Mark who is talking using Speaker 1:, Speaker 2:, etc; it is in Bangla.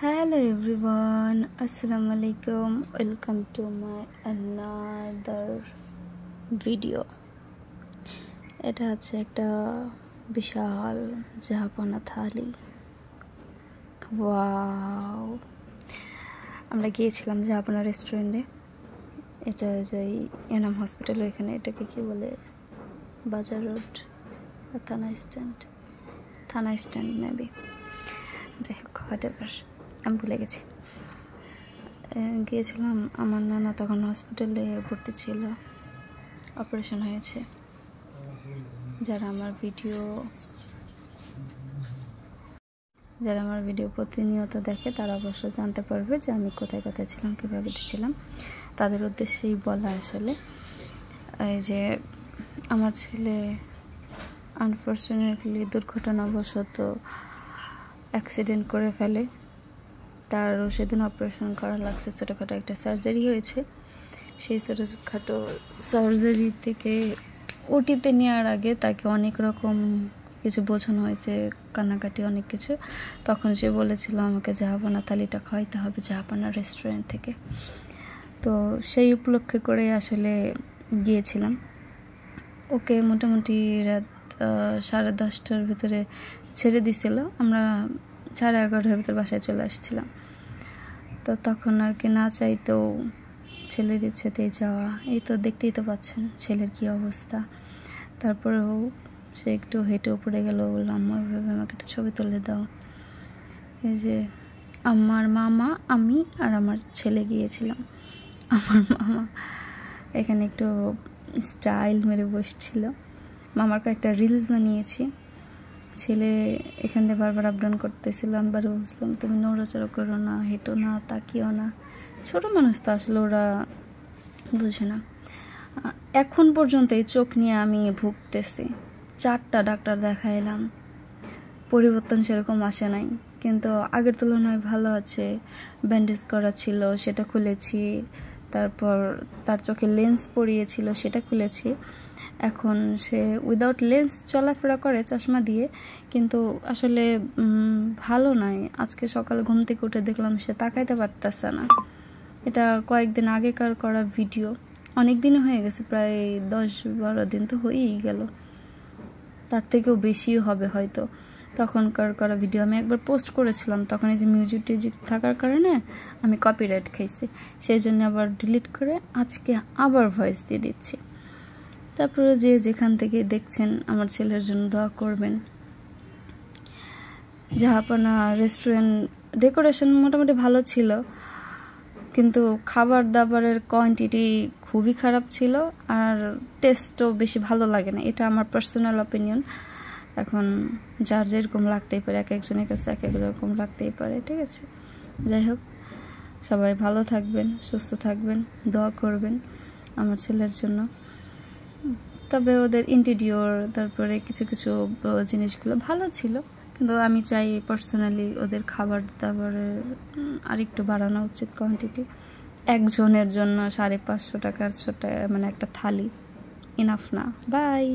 Speaker 1: Hello everyone, Assalamu alaikum. Welcome to my another video. এটা হচ্ছে একটা বিশাল জাহাপনা থালি। ওয়াও, আমরা গিয়েছিলাম জাহাপনা রেস্টুরেন্টে। এটা যে এনাম হসপিটাল, এখানে এটাকে কি বলে, বাজার রোড, থানা স্ট্যান্ড মেবি, যাই হোক হোয়াটএভার, আমি ভুলে গেছি। গিয়েছিলাম, আমার নানা তখন হসপিটালে ভর্তি ছিল, অপারেশন হয়েছে। যারা আমার ভিডিও প্রতিনিয়ত দেখে তারা অবশ্য জানতে পারবে যে আমি কোথায় কোথায় ছিলাম, কীভাবে ছিলাম। তাদের উদ্দেশ্যেই বলা আসলে, এই যে আমার ছেলে আনফর্চুনেটলি দুর্ঘটনাবশত অ্যাক্সিডেন্ট করে ফেলে। তারও সেদিন অপারেশন করা লাগছে, ছোটোখাটো একটা সার্জারি হয়েছে। সেই ছোটোখাটো সার্জারি থেকে ওটিতে নেওয়ার আগে তাকে অনেক রকম কিছু বোঝানো হয়েছে, কান্নাকাটি অনেক কিছু। তখন সে বলেছিল আমাকে জাহাপনা থালিটা খাওয়াইতে হবে জাহাপনা রেস্টুরেন্ট থেকে। তো সেই উপলক্ষে করে আসলে গিয়েছিলাম। ওকে মোটামুটি রাত 10:30টার ভিতরে ছেড়ে দিছিল। আমরা 11:30টার ভিতরে বাসায় চলে আসছিলাম। তো তখন আর কি না চাইতেও ছেলের ইচ্ছেতেই যাওয়া। এই তো দেখতেই তো পাচ্ছেন ছেলের কি অবস্থা। তারপরেও সে একটু হেঁটে উপরে গেল, বললো আম্মা এভাবে আমাকে একটা ছবি তুলে দাও। এই যে আমার মামা, আমি আর আমার ছেলে গিয়েছিলাম। আমার মামা এখানে একটু স্টাইল মেরে বসছিল। মামার কয়েকটা রিলস বানিয়েছি। ছেলে এখান দিয়ে বারবার আপডাউন করতেছিল। আমি বারে বুঝলাম তুমি নড়াচড়া করো না, হেঁটো না, তাকিও না। ছোটো মানুষ তো আসলে ওরা বুঝে না। এখন পর্যন্ত এই চোখ নিয়ে আমি ভুগতেছি। 4টা ডাক্তার দেখাইলাম, পরিবর্তন সেরকম আসে নাই, কিন্তু আগের তুলনায় ভালো আছে। ব্যান্ডেজ করা ছিল, সেটা খুলেছি। তারপর তার চোখে লেন্স পরিয়েছিল, সেটা খুলেছি। এখন সে উইদাউট লেন্স চলাফেরা করে চশমা দিয়ে, কিন্তু আসলে ভালো নাই। আজকে সকালে ঘুম থেকে উঠে দেখলাম সে তাকাইতে পারতেছে না। এটা কয়েকদিন আগেকার করা ভিডিও, অনেক দিনই হয়ে গেছে, প্রায় 10-12 দিন তো হয়েই গেল, তার থেকেও বেশিও হবে হয়তো। তখনকার করা ভিডিও আমি একবার পোস্ট করেছিলাম, তখন এই যে মিউজিক থাকার কারণে আমি কপিরাইট খাইছি, সেই জন্য আবার ডিলিট করে আজকে আবার ভয়েস দিয়ে দিচ্ছি। তারপরে যে যেখান থেকে দেখছেন আমার ছেলের জন্য দোয়া করবেন। জাহাপনা রেস্টুরেন্ট ডেকোরেশন মোটামুটি ভালো ছিল, কিন্তু খাবার দাবারের কোয়ান্টিটি খুবই খারাপ ছিল, আর টেস্টও বেশি ভালো লাগে না। এটা আমার পার্সোনাল অপিনিয়ন। এখন যার যেরকম লাগতেই পারে, এক একজনের কাছে এক এক রকম লাগতেই পারে, ঠিক আছে। যাই হোক, সবাই ভালো থাকবেন, সুস্থ থাকবেন, দোয়া করবেন আমার ছেলের জন্য। তবে ওদের ইন্টেরিয়র, তারপরে কিছু কিছু জিনিসগুলো ভালো ছিল, কিন্তু আমি চাই পার্সোনালি ওদের খাবার দাবারের আরেকটু বাড়ানো উচিত কোয়ান্টিটি। একজনের জন্য 550 টাকার ছোট মানে একটা থালি ইনাফ না। বাই।